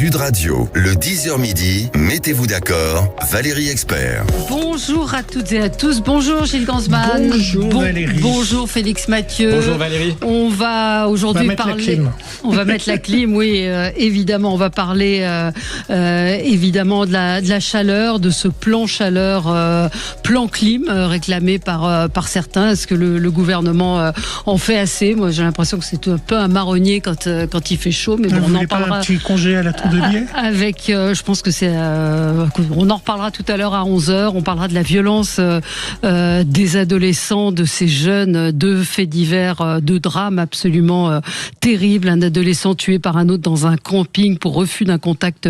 Sud Radio, le 10h midi, mettez-vous d'accord, Valérie Expert. Bonjour à toutes et à tous, bonjour Gilles Gansman. Bonjour Valérie. Bonjour Félix Mathieu. Bonjour Valérie. On va aujourd'hui parler... On va mettre la clim, oui, évidemment. On va parler évidemment de la chaleur, de ce plan chaleur, plan clim réclamé par certains. Est-ce que le gouvernement en fait assez? Moi j'ai l'impression que c'est un peu un marronnier quand il fait chaud, mais bon, on en parlera. Un petit congé à la tour de biais avec, je pense que c'est, on en reparlera tout à l'heure à 11h. On parlera de la violence des adolescents, de ces jeunes, de faits divers, de drames absolument terribles. Un adolescent tué par un autre dans un camping pour refus d'un contact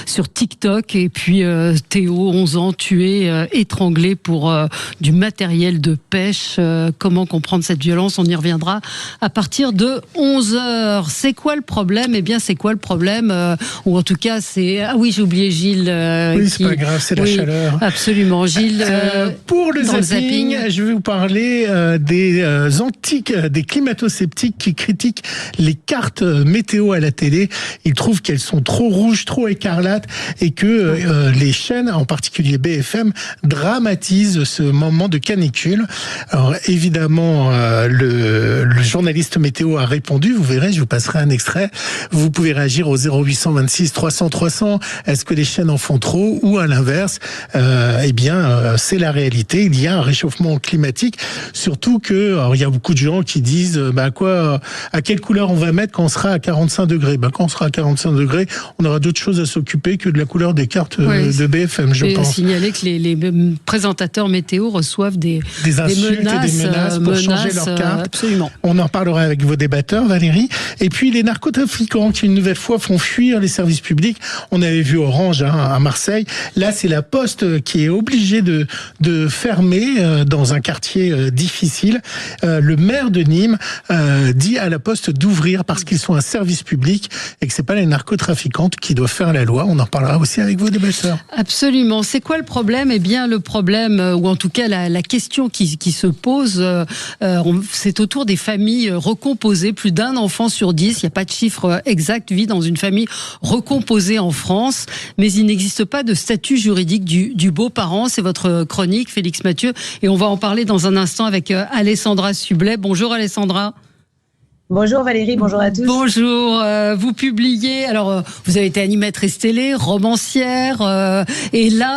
sur TikTok. Et puis Théo, 11 ans, tué, étranglé pour du matériel de pêche. Comment comprendre cette violence? On y reviendra à partir de 11h. C'est quoi le problème? Eh bien, c'est quoi le problème? Ou en tout cas, c'est... Ah oui, j'ai oublié Gilles. Oui, c'est pas grave, c'est la chaleur. Absolument. Gilles, pour le zapping, je vais vous parler des climato-sceptiques qui critiquent les cartes météo à la télé. Ils trouvent qu'elles sont trop rouges, trop écarlates et que les chaînes, en particulier BFM, dramatisent ce moment de canicule. Alors évidemment, le journaliste météo a répondu. Vous verrez, je vous passerai un extrait. Vous pouvez réagir au 0826 300 300. Est-ce que les chaînes en font trop ou à l'inverse? Eh bien, c'est la réalité. Il y a un réchauffement climatique. Surtout que, alors, il y a beaucoup de gens qui disent, à quelle couleur on va mettre quand on sera à 45 degrés? Quand on sera à 45 degrés, on aura d'autres choses à s'occuper que de la couleur des cartes de BFM, je pense. Signaler que les présentateurs météo reçoivent des insultes et des menaces pour changer leur carte. Absolument. On en parlera avec vos débatteurs, Valérie. Et puis, les narcotrafiquants qui, une nouvelle fois, font fuir les services publics. On avait vu Orange à Marseille. Là, c'est la Poste qui est obligée de fermer dans un quartier difficile. Le maire de Nîmes dit à la Poste d'ouvrir parce qu'ils sont un service public et que c'est pas les narcotrafiquantes qui doivent faire la loi. On en parlera aussi avec vos débatteurs. Absolument. C'est quoi le problème? Eh bien, le problème, ou en tout cas la question qui se pose, c'est autour des familles recomposées. Plus d'un enfant sur 10, il n'y a pas de chiffre exact, vit dans une famille recomposée en France, mais il n'existe pas de statut juridique du beau-parent. C'est votre chronique, Félix Mathieu, et on va en parler dans un instant avec Alessandra Sublet. Bonjour Alessandra. Bonjour Valérie, bonjour à tous. Bonjour, vous publiez, alors vous avez été animatrice télé, romancière, et là,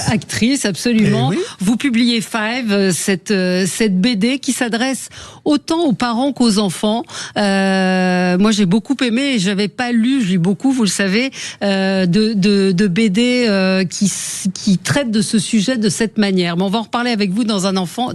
actrice absolument. Eh oui. Vous publiez Five, cette BD qui s'adresse autant aux parents qu'aux enfants. Moi j'ai beaucoup aimé, et j'avais pas lu, je lis beaucoup, vous le savez, de BD qui traitent de ce sujet de cette manière. Mais on va en reparler avec vous dans un instant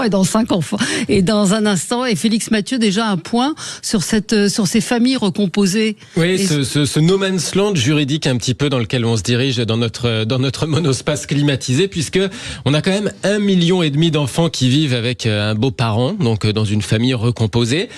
et dans 5 enfants. Et dans un instant, et Félix Mathieu, déjà un point sur ces familles recomposées. Oui, ce no man's land juridique un petit peu dans lequel on se dirige dans notre monospace climatisé, puisque on a quand même 1,5 million d'enfants qui vivent avec un beau-parent, donc dans une famille recomposée.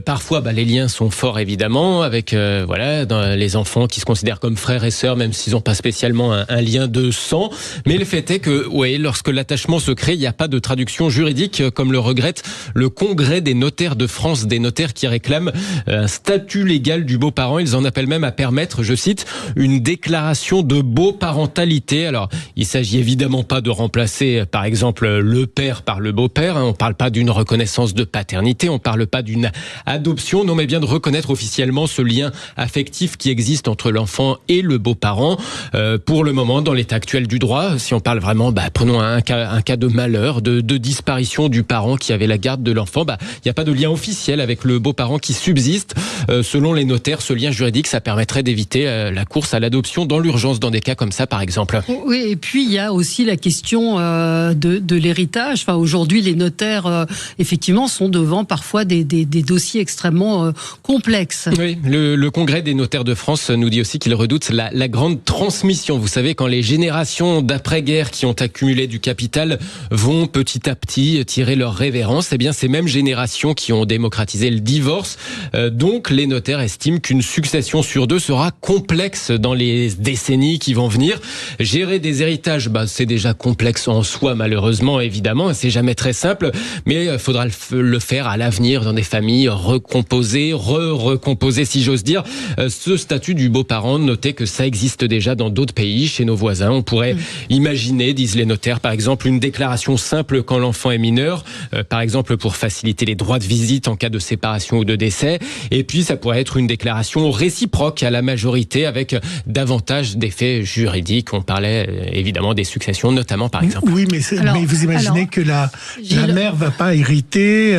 Parfois, les liens sont forts évidemment avec dans les enfants qui se considèrent comme frères et sœurs, même s'ils n'ont pas spécialement un lien de sang. Mais le fait est que, lorsque l'attachement se crée, il n'y a pas de traduction juridique, comme le regrette le Congrès des notaires de France, des notaires qui réclament un statut légal du beau-parent. Ils en appellent même à permettre, je cite, une déclaration de beau-parentalité. Alors, il s'agit évidemment pas de remplacer, par exemple, le père par le beau-père. On parle pas d'une reconnaissance de paternité, on parle pas d'une adoption, non, mais bien de reconnaître officiellement ce lien affectif qui existe entre l'enfant et le beau-parent. Pour le moment, dans l'état actuel du droit, si on parle vraiment, prenons un cas de malheur, de disparition du parent qui avait la garde de l'enfant, il n'y a pas de lien officiel avec le beau-parent qui subsiste. Selon les notaires, ce lien juridique, ça permettrait d'éviter la course à l'adoption dans l'urgence, dans des cas comme ça, par exemple. Oui, et puis il y a aussi la question de l'héritage. Enfin, aujourd'hui, les notaires, effectivement, sont devant parfois des dossiers extrêmement complexes. Oui, le Congrès des notaires de France nous dit aussi qu'il redoute la grande transmission. Vous savez, quand les générations d'après-guerre qui ont accumulé du capital vont petit à petit tirer leur révérence, eh bien, ces mêmes générations législations qui ont démocratisé le divorce. Donc les notaires estiment qu'une succession sur 2 sera complexe dans les décennies qui vont venir. Gérer des héritages, c'est déjà complexe en soi, malheureusement, évidemment. C'est jamais très simple, mais il faudra le faire à l'avenir dans des familles recomposées, recomposées, si j'ose dire. Ce statut du beau-parent, notez que ça existe déjà dans d'autres pays, chez nos voisins. On pourrait imaginer, disent les notaires, par exemple, une déclaration simple quand l'enfant est mineur, par exemple pour faciliter les droits de visite en cas de séparation ou de décès. Et puis, ça pourrait être une déclaration réciproque à la majorité avec davantage d'effets juridiques. On parlait évidemment des successions, notamment, par exemple. Oui, mais vous imaginez que la mère va pas hériter,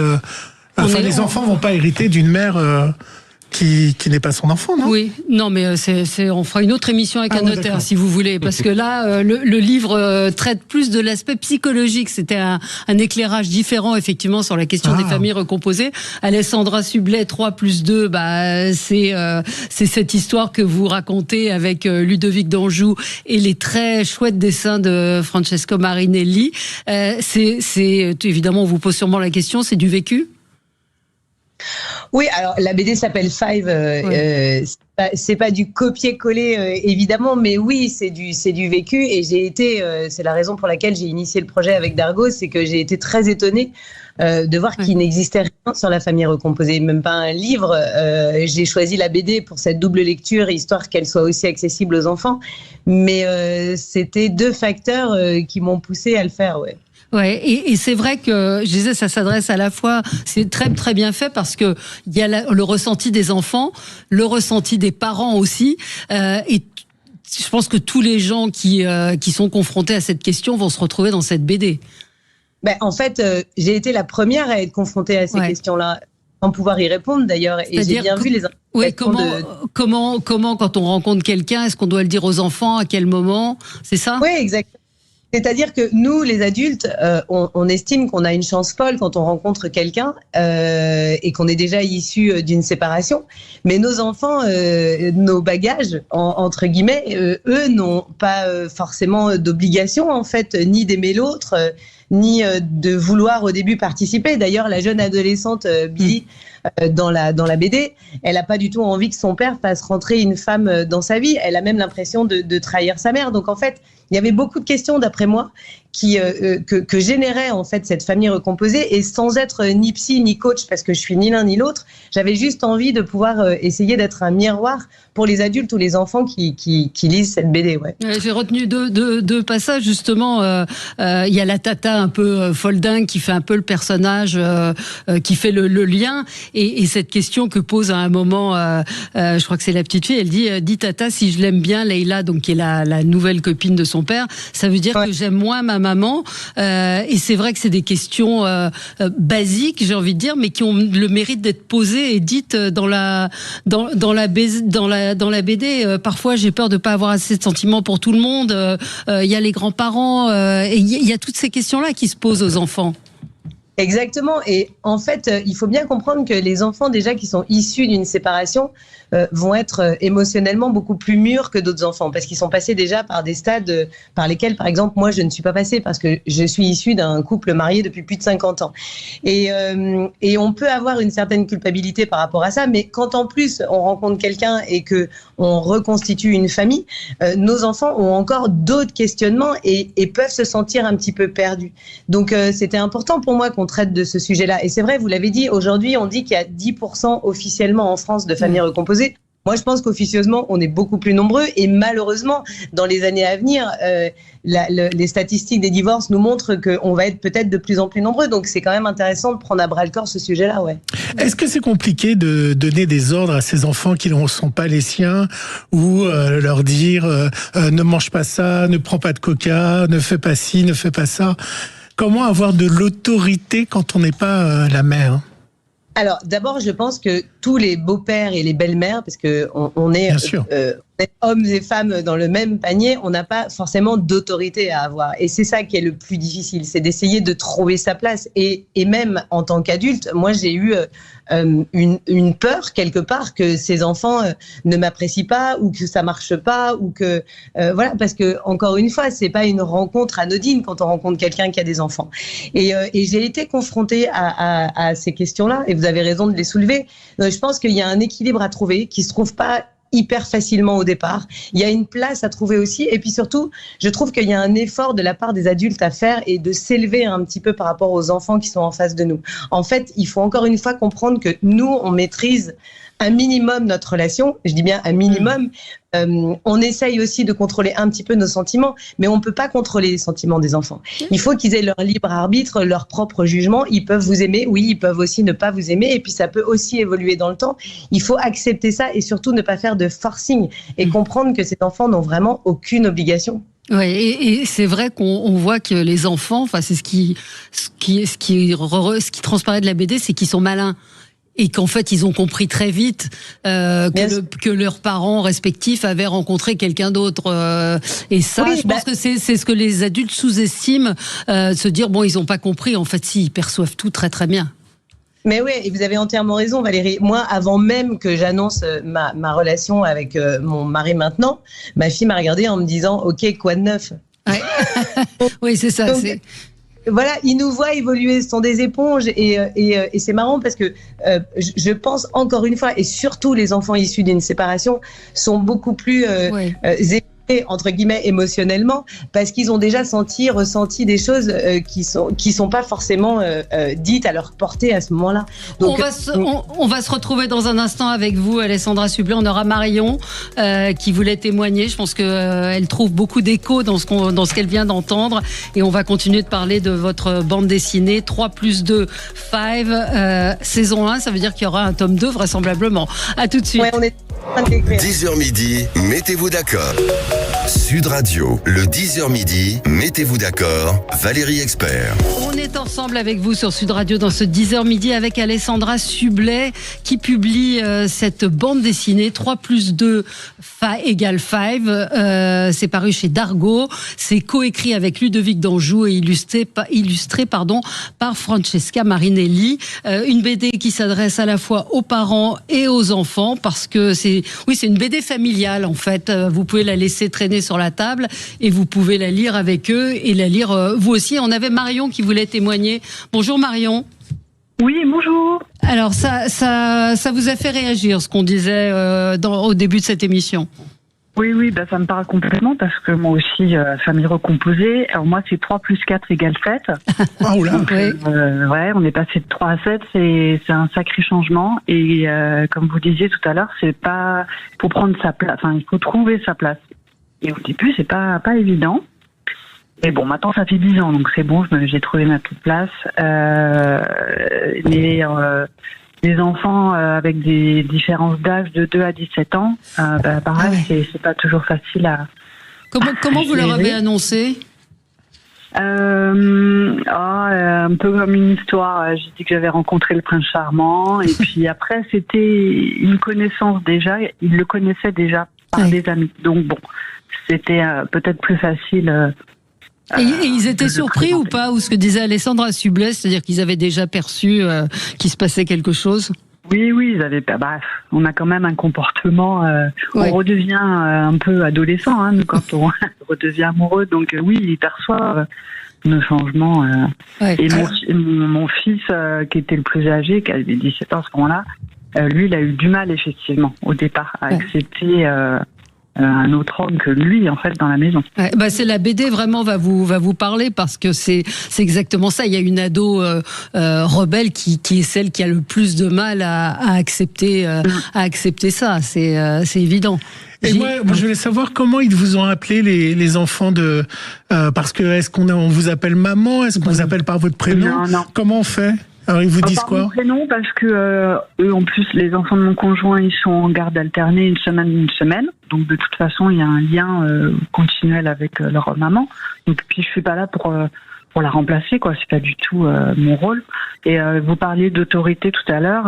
les enfants vont pas hériter d'une mère qui n'est pas son enfant, non ? Oui, non, mais on fera une autre émission avec un notaire, si vous voulez, parce que là, le livre traite plus de l'aspect psychologique. C'était un éclairage différent, effectivement, sur la question des familles recomposées. Alessandra Sublet, 3+2, c'est cette histoire que vous racontez avec Ludovic d'Anjou et les très chouettes dessins de Francesco Marinelli. C'est évidemment, on vous pose sûrement la question, c'est du vécu ? Oui, alors la BD s'appelle Five, c'est pas du copier-coller évidemment, mais oui, c'est du vécu, et c'est la raison pour laquelle j'ai initié le projet avec Dargaud, c'est que j'ai été très étonnée de voir qu'il n'existait rien sur la famille recomposée, même pas un livre. J'ai choisi la BD pour cette double lecture, histoire qu'elle soit aussi accessible aux enfants, mais c'était 2 facteurs qui m'ont poussé à le faire, ouais. Ouais, et c'est vrai que, je disais, ça s'adresse à la fois, c'est très très bien fait parce que il y a le ressenti des enfants, le ressenti des parents aussi, et je pense que tous les gens qui sont confrontés à cette question vont se retrouver dans cette BD. En fait, j'ai été la première à être confrontée à ces questions-là, sans pouvoir y répondre d'ailleurs, et j'ai bien vu les comment quand on rencontre quelqu'un, est-ce qu'on doit le dire aux enfants, à quel moment, c'est ça ? Oui, exactement. C'est-à-dire que nous, les adultes, on estime qu'on a une chance folle quand on rencontre quelqu'un et qu'on est déjà issu d'une séparation. Mais nos enfants, nos bagages, entre guillemets, eux n'ont pas forcément d'obligation, en fait, ni d'aimer l'autre, ni de vouloir au début participer. D'ailleurs, la jeune adolescente Billy, dans la BD, elle n'a pas du tout envie que son père fasse rentrer une femme dans sa vie. Elle a même l'impression de trahir sa mère. Donc en fait, il y avait beaucoup de questions, d'après moi, que générait en fait cette famille recomposée, et sans être ni psy ni coach, parce que je suis ni l'un ni l'autre, j'avais juste envie de pouvoir essayer d'être un miroir pour les adultes ou les enfants qui lisent cette BD. Ouais. J'ai retenu deux passages justement. Il y a la tata un peu foldingue qui fait un peu le personnage, qui fait le lien, et cette question que pose à un moment, je crois que c'est la petite fille, elle dit tata, si je l'aime bien, Leïla, donc qui est la nouvelle copine de son père, ça veut dire que j'aime moins ma maman. Et c'est vrai que c'est des questions basiques, j'ai envie de dire, mais qui ont le mérite d'être posées et dites dans la BD. Parfois, j'ai peur de pas avoir assez de sentiments pour tout le monde. Il y a les grands-parents, et il y a toutes ces questions-là qui se posent aux enfants. Exactement. Et en fait, il faut bien comprendre que les enfants déjà qui sont issus d'une séparation vont être émotionnellement beaucoup plus mûrs que d'autres enfants, parce qu'ils sont passés déjà par des stades par lesquels, par exemple, moi, je ne suis pas passée, parce que je suis issue d'un couple marié depuis plus de 50 ans. Et on peut avoir une certaine culpabilité par rapport à ça, mais quand en plus on rencontre quelqu'un et que on reconstitue une famille, nos enfants ont encore d'autres questionnements et peuvent se sentir un petit peu perdus. Donc c'était important pour moi qu'on traite de ce sujet-là. Et c'est vrai, vous l'avez dit, aujourd'hui on dit qu'il y a 10% officiellement en France de familles recomposées. Moi, je pense qu'officieusement, on est beaucoup plus nombreux, et malheureusement, dans les années à venir, les statistiques des divorces nous montrent qu'on va être peut-être de plus en plus nombreux. Donc, c'est quand même intéressant de prendre à bras-le-corps ce sujet-là, ouais. Est-ce que c'est compliqué de donner des ordres à ces enfants qui ne sont pas les siens, ou leur dire ne mange pas ça, ne prends pas de coca, ne fais pas ci, ne fais pas ça? Comment avoir de l'autorité quand on n'est pas la mère? Alors, d'abord, je pense que tous les beaux-pères et les belles-mères, parce que on est est hommes et femmes dans le même panier, on n'a pas forcément d'autorité à avoir. Et c'est ça qui est le plus difficile, c'est d'essayer de trouver sa place. Et même en tant qu'adulte, moi j'ai eu une peur quelque part que ces enfants ne m'apprécient pas ou que ça marche pas ou que voilà, parce que encore une fois, c'est pas une rencontre anodine quand on rencontre quelqu'un qui a des enfants. Et j'ai été confrontée à ces questions-là, et vous avez raison de les soulever. Je pense qu'il y a un équilibre à trouver qui se trouve pas hyper facilement au départ. Il y a une place à trouver aussi, et puis surtout, je trouve qu'il y a un effort de la part des adultes à faire et de s'élever un petit peu par rapport aux enfants qui sont en face de nous. En fait, il faut encore une fois comprendre que nous, on maîtrise un minimum notre relation, je dis bien un minimum. On essaye aussi de contrôler un petit peu nos sentiments, mais on ne peut pas contrôler les sentiments des enfants. Il faut qu'ils aient leur libre arbitre, leur propre jugement. Ils peuvent vous aimer, oui, ils peuvent aussi ne pas vous aimer, et puis ça peut aussi évoluer dans le temps. Il faut accepter ça et surtout ne pas faire de forcing et comprendre que ces enfants n'ont vraiment aucune obligation. Oui, et c'est vrai qu'on voit que les enfants, enfin c'est ce qui transparaît de la BD, c'est qu'ils sont malins. Et qu'en fait, ils ont compris très vite que leurs parents respectifs avaient rencontré quelqu'un d'autre. Et ça, oui, je pense que c'est ce que les adultes sous-estiment, se dire, bon, ils n'ont pas compris. En fait, si, ils perçoivent tout très très bien. Mais oui, et vous avez entièrement raison, Valérie. Moi, avant même que j'annonce ma relation avec mon mari maintenant, ma fille m'a regardée en me disant, OK, quoi de neuf ? Ouais. Oui, c'est ça. Donc, voilà, ils nous voient évoluer, ce sont des éponges, et c'est marrant parce que je pense encore une fois, et surtout les enfants issus d'une séparation sont beaucoup plus évolués, entre guillemets, émotionnellement, parce qu'ils ont déjà ressenti des choses qui sont pas forcément dites à leur portée à ce moment-là. Donc, on va se retrouver dans un instant avec vous, Alessandra Sublet. On aura Marion qui voulait témoigner. Je pense qu'elle trouve beaucoup d'écho dans ce qu'elle vient d'entendre, et on va continuer de parler de votre bande dessinée 3+2 5 saison 1. Ça veut dire qu'il y aura un tome 2 vraisemblablement. À tout de suite. Ouais, on est en train d'écrire. 10h midi, mettez-vous d'accord. Sud Radio, le 10h midi, mettez-vous d'accord, Valérie Expert. On est ensemble avec vous sur Sud Radio dans ce 10h midi avec Alessandra Sublet qui publie cette bande dessinée 3+2 égale 5. C'est paru chez Dargaud. C'est coécrit avec Ludovic Danjou et illustré par Francesca Marinelli. Une BD qui s'adresse à la fois aux parents et aux enfants parce que c'est une BD familiale en fait. Vous pouvez la laisser traîner sur la table et vous pouvez la lire avec eux et la lire vous aussi. On avait Marion qui voulait témoigner. Bonjour Marion. Oui, bonjour. Alors ça vous a fait réagir ce qu'on disait au début de cette émission? Oui, ça me parle complètement parce que moi aussi, famille recomposée. Alors moi, c'est 3+4 égale 7. Oh là. Donc, on est passé de 3 à 7, c'est un sacré changement. Et comme vous disiez tout à l'heure, c'est pas pour prendre sa place. Enfin, il faut trouver sa place. Et au début, c'est pas évident. Mais bon, maintenant, ça fait 10 ans, donc c'est bon, j'ai trouvé ma petite place. Les enfants avec des différences d'âge de 2 à 17 ans, pareil, c'est pas toujours facile à... Comment vous leur avez annoncé? Un peu comme une histoire. J'ai dit que j'avais rencontré le prince charmant, et puis après, c'était une connaissance déjà. Ils le connaissaient déjà par des amis. Donc bon, c'était peut-être plus facile... Et ils étaient surpris ou pas, ou ce que disait Alessandra Sublet, c'est-à-dire qu'ils avaient déjà perçu qu'il se passait quelque chose? Oui, ils avaient. On a quand même un comportement. On redevient un peu adolescent, nous, quand on redevient amoureux. Donc oui, ils perçoivent nos changements. Et mon fils, qui était le plus âgé, qui avait 17 ans à ce moment-là, lui, il a eu du mal effectivement au départ à accepter. Un autre homme que lui, en fait, dans la maison. C'est la BD vraiment va vous parler parce que c'est exactement ça. Il y a une ado rebelle qui est celle qui a le plus de mal à accepter ça. C'est évident. Et moi, je voulais savoir comment ils vous ont appelé les enfants de parce que est-ce on vous appelle maman, est-ce qu'on vous appelle par votre prénom? Non. Comment on fait? Alors ils vous disent quoi? Mon prénom, parce que eux, en plus, les enfants de mon conjoint, ils sont en garde alternée une semaine. Donc de toute façon, il y a un lien continuel avec leur maman. Donc puis je suis pas là pour la remplacer, quoi. C'est pas du tout mon rôle. Et vous parliez d'autorité tout à l'heure.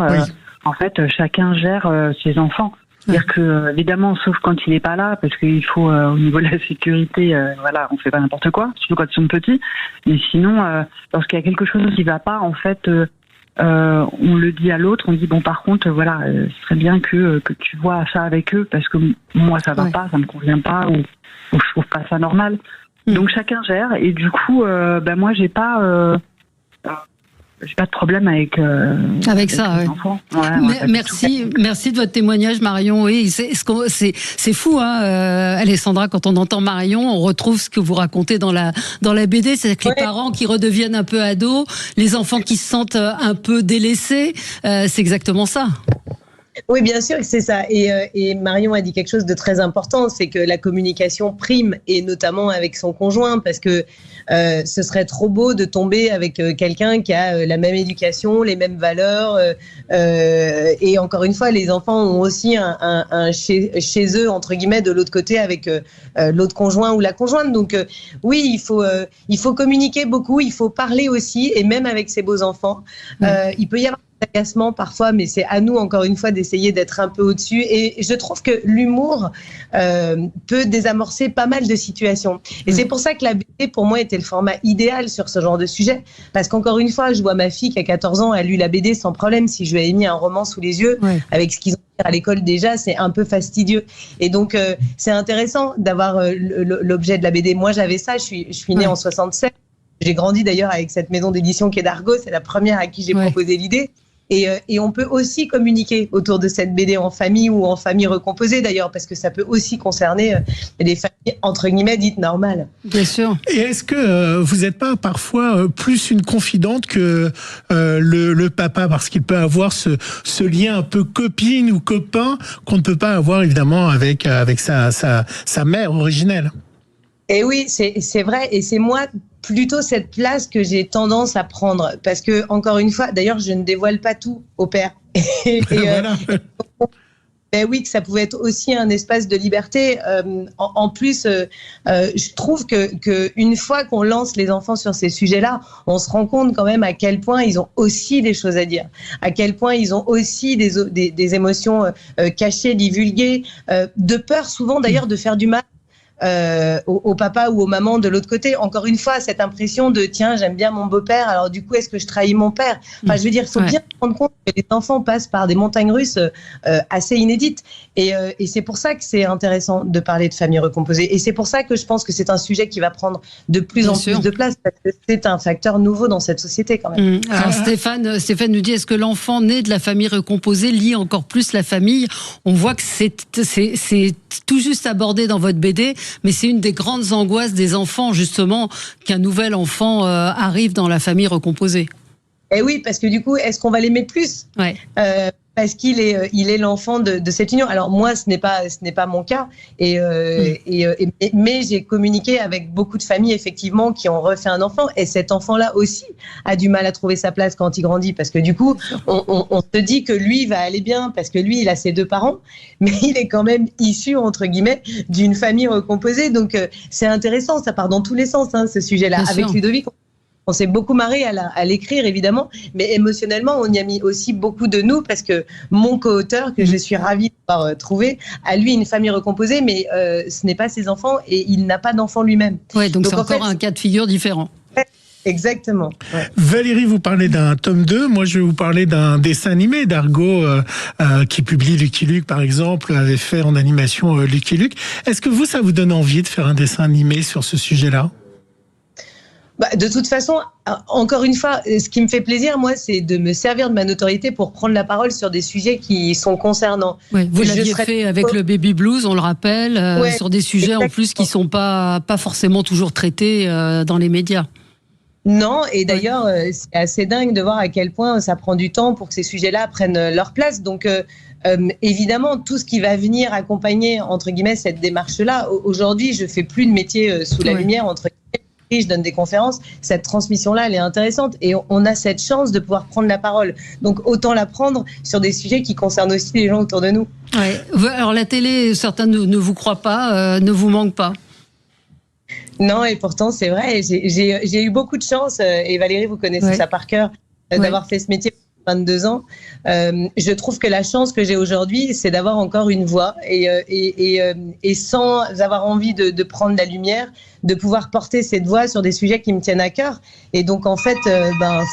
En fait, chacun gère ses enfants. C'est-à-dire que, évidemment, sauf quand il n'est pas là, parce qu'il faut, au niveau de la sécurité, voilà, on fait pas n'importe quoi, surtout quand ils sont petits. Mais sinon, lorsqu'il y a quelque chose qui va pas, en fait, on le dit à l'autre, on dit bon, par contre, voilà, ce serait bien que tu vois ça avec eux, parce que moi, ça va pas, ça me convient pas, ou je trouve pas ça normal. Donc chacun gère, et du coup, moi, j'ai pas de problème avec ça. Les ouais. enfants. Ouais, merci de votre témoignage, Marion. Oui, c'est fou, hein, Alessandra, quand on entend Marion, on retrouve ce que vous racontez dans la BD, c'est-à-dire que les parents qui redeviennent un peu ados, les enfants qui se sentent un peu délaissés, c'est exactement ça. Oui, bien sûr que c'est ça. Et Marion a dit quelque chose de très important, c'est que la communication prime, et notamment avec son conjoint, parce que ce serait trop beau de tomber avec quelqu'un qui a la même éducation, les mêmes valeurs. Et encore une fois, les enfants ont aussi un chez eux, entre guillemets, de l'autre côté avec l'autre conjoint ou la conjointe. Donc oui, il faut communiquer beaucoup, il faut parler aussi, et même avec ses beaux-enfants. Il peut y avoir agacement parfois, mais c'est à nous encore une fois d'essayer d'être un peu au-dessus, et je trouve que l'humour peut désamorcer pas mal de situations, et c'est pour ça que la BD pour moi était le format idéal sur ce genre de sujet, parce qu'encore une fois je vois ma fille qui a 14 ans, elle a lu la BD sans problème. Si je lui avais mis un roman sous les yeux avec ce qu'ils ont à l'école déjà, c'est un peu fastidieux, et donc c'est intéressant d'avoir l'objet de la BD. Moi j'avais ça, je suis née en 67, j'ai grandi d'ailleurs avec cette maison d'édition qui est d'Argo, c'est la première à qui j'ai proposé l'idée. Et on peut aussi communiquer autour de cette BD en famille ou en famille recomposée d'ailleurs, parce que ça peut aussi concerner des familles entre guillemets dites normales. Bien sûr. Et est-ce que vous n'êtes pas parfois plus une confidente que le papa, parce qu'il peut avoir ce lien un peu copine ou copain qu'on ne peut pas avoir évidemment avec sa mère originelle? Et oui, c'est vrai, et c'est moi plutôt cette place que j'ai tendance à prendre, parce que encore une fois, d'ailleurs, je ne dévoile pas tout au père. Voilà. Ben oui, que ça pouvait être aussi un espace de liberté. En plus, je trouve que une fois qu'on lance les enfants sur ces sujets-là, on se rend compte quand même à quel point ils ont aussi des choses à dire, à quel point ils ont aussi des émotions cachées, divulguées, de peur souvent d'ailleurs de faire du mal au papa ou aux mamans de l'autre côté. Encore une fois, cette impression de tiens, j'aime bien mon beau-père, alors du coup, est-ce que je trahis mon père? Enfin, je veux dire, il faut bien se rendre compte que les enfants passent par des montagnes russes assez inédites. Et c'est pour ça que c'est intéressant de parler de famille recomposée. Et c'est pour ça que je pense que c'est un sujet qui va prendre de plus en plus de place, parce que c'est un facteur nouveau dans cette société quand même. Alors Stéphane nous dit, est-ce que l'enfant né de la famille recomposée lie encore plus la famille? On voit que c'est tout juste abordé dans votre BD, mais c'est une des grandes angoisses des enfants, justement, qu'un nouvel enfant arrive dans la famille recomposée. Et oui, parce que du coup, est-ce qu'on va l'aimer plus? Parce qu'il est l'enfant de cette union. Alors moi, ce n'est pas mon cas, mais j'ai communiqué avec beaucoup de familles effectivement qui ont refait un enfant, et cet enfant-là aussi a du mal à trouver sa place quand il grandit, parce que du coup, on se dit que lui va aller bien parce que lui, il a ses deux parents, mais il est quand même issu entre guillemets d'une famille recomposée. Donc c'est intéressant, ça part dans tous les sens, hein, ce sujet-là. Avec Ludovic, on s'est beaucoup marré à l'écrire, évidemment, mais émotionnellement, on y a mis aussi beaucoup de nous, parce que mon co-auteur, que je suis ravie d'avoir trouvé, a lui une famille recomposée, mais ce n'est pas ses enfants, et il n'a pas d'enfants lui-même. Ouais, donc c'est encore un cas de figure différent. Exactement. Ouais. Valérie, vous parlez d'un tome 2. Moi, je vais vous parler d'un dessin animé d'Argo qui publie Lucky Luke, par exemple, avait fait en animation Lucky Luke. Est-ce que ça vous donne envie de faire un dessin animé sur ce sujet-là? De toute façon, encore une fois, ce qui me fait plaisir, moi, c'est de me servir de ma notoriété pour prendre la parole sur des sujets qui sont concernants. Oui, vous l'aviez fait avec le baby blues, on le rappelle, sur des sujets en plus qui ne sont pas forcément toujours traités dans les médias. Non, et d'ailleurs, c'est assez dingue de voir à quel point ça prend du temps pour que ces sujets-là prennent leur place. Donc, évidemment, tout ce qui va venir accompagner, entre guillemets, cette démarche-là, aujourd'hui, je ne fais plus de métier sous la lumière, entre guillemets. Je donne des conférences, cette transmission-là, elle est intéressante, et on a cette chance de pouvoir prendre la parole. Donc autant la prendre sur des sujets qui concernent aussi les gens autour de nous. Ouais. Alors la télé, certains ne vous croient pas, ne vous manquent pas. Non, et pourtant c'est vrai, j'ai eu beaucoup de chance, et Valérie, vous connaissez ça par cœur, d'avoir fait ce métier 22 ans. Je trouve que la chance que j'ai aujourd'hui, c'est d'avoir encore une voix et sans avoir envie de prendre la lumière, de pouvoir porter cette voix sur des sujets qui me tiennent à cœur. Et donc, en fait,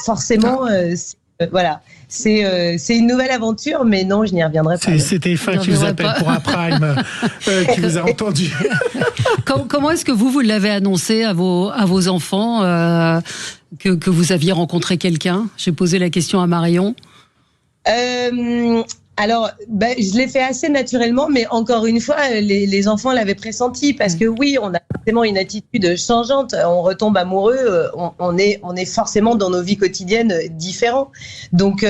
forcément, voilà, c'est une nouvelle aventure, mais non, je n'y reviendrai pas. C'est TF1 qui vous appelle pour un prime, qui vous a entendu. Comment est-ce que vous l'avez annoncé à vos enfants que vous aviez rencontré quelqu'un? J'ai posé la question à Marion. Alors, je l'ai fait assez naturellement, mais encore une fois, les enfants l'avaient pressenti parce que oui, on a forcément une attitude changeante. On retombe amoureux, on est forcément dans nos vies quotidiennes différents. Donc,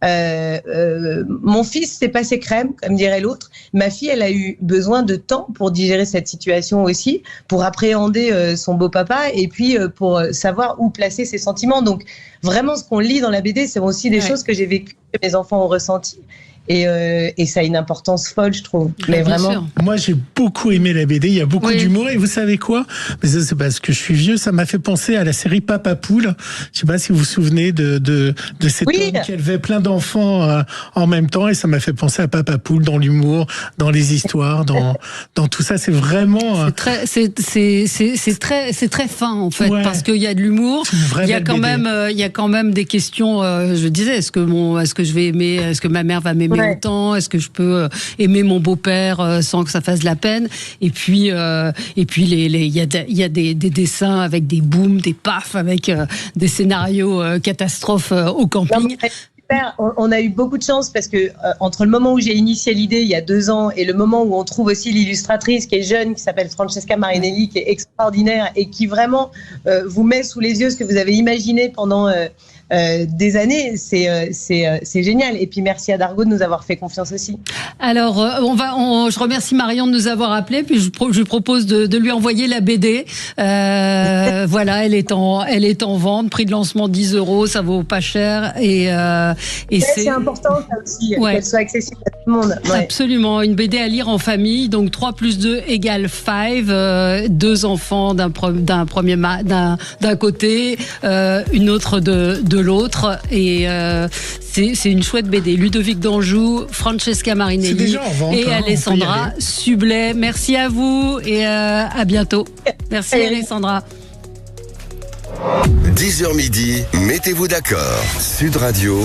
mon fils s'est passé crème, comme dirait l'autre. Ma fille, elle a eu besoin de temps pour digérer cette situation aussi, pour appréhender son beau papa et puis pour savoir où placer ses sentiments. Donc, vraiment, ce qu'on lit dans la BD, c'est aussi des choses que j'ai vécues, que mes enfants ont ressenties. Et ça a une importance folle, je trouve. Mais vraiment. Sûr. Moi, j'ai beaucoup aimé la BD. Il y a beaucoup d'humour. Et vous savez quoi? Mais ça, c'est parce que je suis vieux. Ça m'a fait penser à la série Papa Poule. Je sais pas si vous vous souvenez de cet homme qui élevait plein d'enfants en même temps. Et ça m'a fait penser à Papa Poule dans l'humour, dans les histoires, dans tout ça. C'est vraiment. C'est très fin, en fait, parce qu'il y a de l'humour. Il y a quand même des questions. Je disais, est-ce que je vais aimer? Est-ce que ma mère va m'aimer autant? Est-ce que je peux aimer mon beau-père sans que ça fasse de la peine? Et puis il y a des dessins avec des booms, des pafs, avec des scénarios catastrophes au camping. On a eu beaucoup de chance parce que entre le moment où j'ai initié l'idée il y a 2 ans et le moment où on trouve aussi l'illustratrice qui est jeune, qui s'appelle Francesca Marinelli, qui est extraordinaire et qui vraiment vous met sous les yeux ce que vous avez imaginé pendant des années, c'est génial. Et puis merci à Dargaud de nous avoir fait confiance aussi. Alors je remercie Marion de nous avoir appelés, puis je lui propose de lui envoyer la BD. Voilà, elle est en vente, prix de lancement 10 €, ça vaut pas cher et c'est important ça aussi, qu'elle soit accessible à tout le monde. Absolument, une BD à lire en famille, donc 3 + 2 = 5, 2 enfants d'un côté, une autre de l'autre, et c'est une chouette BD. Ludovic d'Anjou, Francesca Marinelli et Alessandra Sublet. Merci à vous et à bientôt. Merci Alessandra. 10h midi, mettez-vous d'accord. Sud Radio.